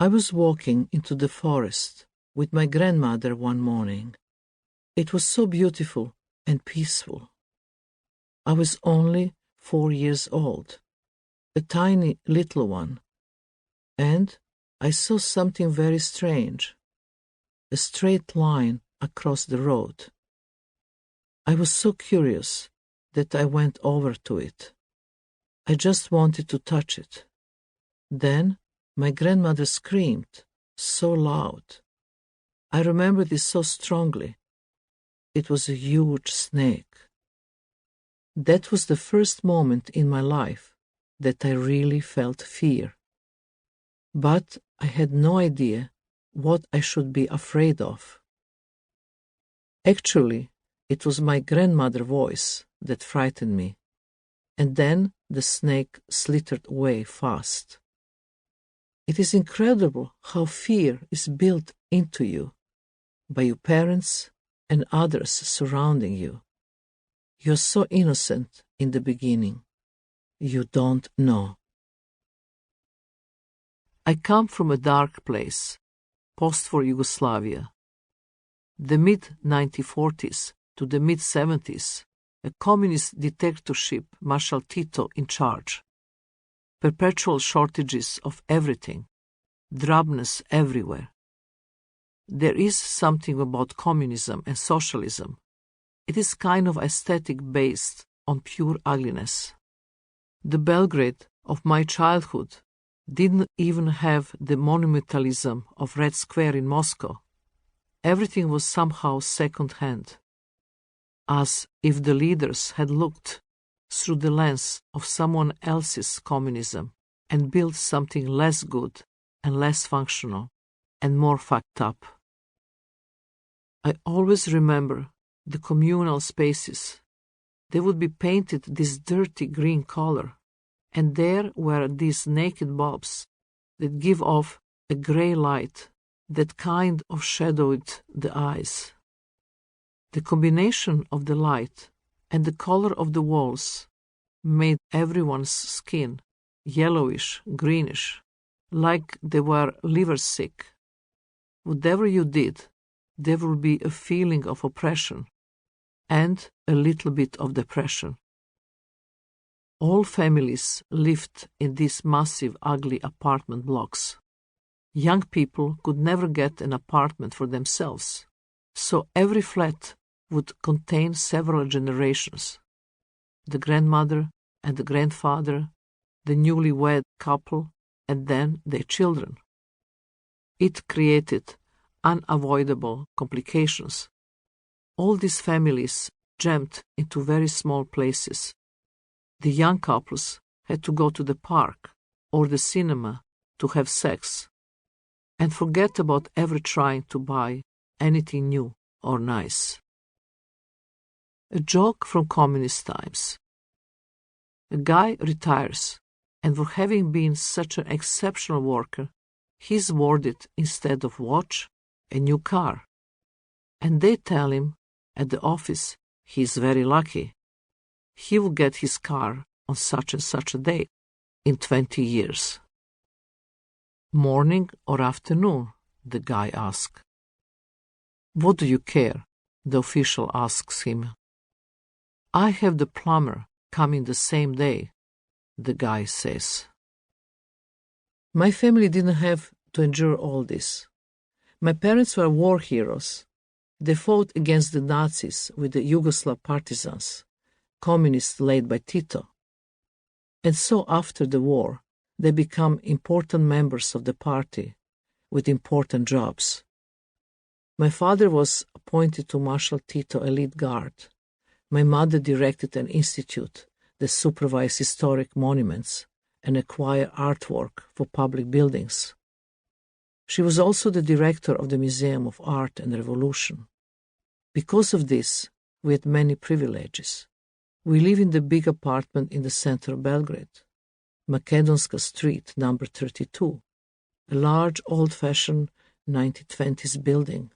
I was walking into the forest with my grandmother one morning. It was so beautiful and peaceful. I was only 4 years old, a tiny little one, and I saw something very strange, a straight line across the road. I was so curious that I went over to it. I just wanted to touch it. Then my grandmother screamed so loud. I remember this so strongly. It was a huge snake. That was the first moment in my life that I really felt fear. But I had no idea what I should be afraid of. Actually, it was my grandmother's voice that frightened me, and then the snake slithered away fast. It is incredible how fear is built into you by your parents and others surrounding you. You're so innocent in the beginning. You don't know. I come from a dark place, postwar Yugoslavia. The mid-1940s to the mid-70s, a communist dictatorship, Marshal Tito in charge. Perpetual shortages of everything, drabness everywhere. There is something about communism and socialism. It is kind of aesthetic based on pure ugliness. The Belgrade of my childhood didn't even have the monumentalism of Red Square in Moscow. Everything was somehow second-hand, as if the leaders had looked through the lens of someone else's communism and built something less good and less functional and more fucked up. I always remember the communal spaces. They would be painted this dirty green color, and there were these naked bulbs that give off a grey light that kind of shadowed the eyes. The combination of the light and the color of the walls made everyone's skin yellowish, greenish, like they were liver sick. Whatever you did, there would be a feeling of oppression and a little bit of depression. All families lived in these massive, ugly apartment blocks. Young people could never get an apartment for themselves, so every flat would contain several generations. The grandmother and the grandfather, the newlywed couple, and then their children. It created unavoidable complications. All these families jammed into very small places. The young couples had to go to the park or the cinema to have sex and forget about ever trying to buy anything new or nice. A joke from communist times. A guy retires, and for having been such an exceptional worker, he's awarded, instead of watch, a new car. And they tell him at the office he's very lucky. He will get his car on such and such a date in 20 years. Morning or afternoon? The guy asks. What do you care? The official asks him. I have the plumber coming the same day, the guy says. My family didn't have to endure all this. My parents were war heroes. They fought against the Nazis with the Yugoslav partisans, communists led by Tito. And so after the war, they become important members of the party with important jobs. My father was appointed to Marshal Tito Elite Guard. My mother directed an institute that supervised historic monuments and acquired artwork for public buildings. She was also the director of the Museum of Art and Revolution. Because of this, we had many privileges. We live in the big apartment in the center of Belgrade, Makedonska Street, number 32, a large old-fashioned 1920s building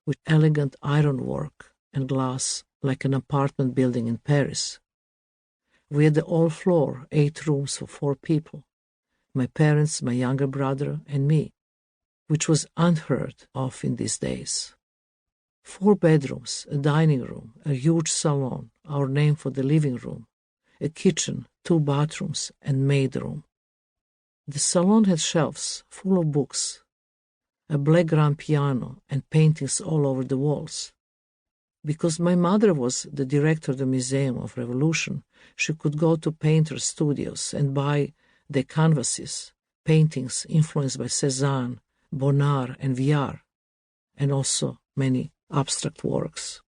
with elegant ironwork and glass like an apartment building in Paris. We had the whole floor, 8 rooms for 4 people, my parents, my younger brother, and me. which was unheard of in these days. 4 bedrooms, a dining room, a huge salon, our name for the living room, a kitchen, 2 bathrooms, and maid room. The salon had shelves full of books, a black grand piano, and paintings all over the walls. Because my mother was the director of the Museum of Revolution, she could go to painters' studios and buy their canvases, paintings influenced by Cézanne, Bonnard, and Vuillard, and also many abstract works.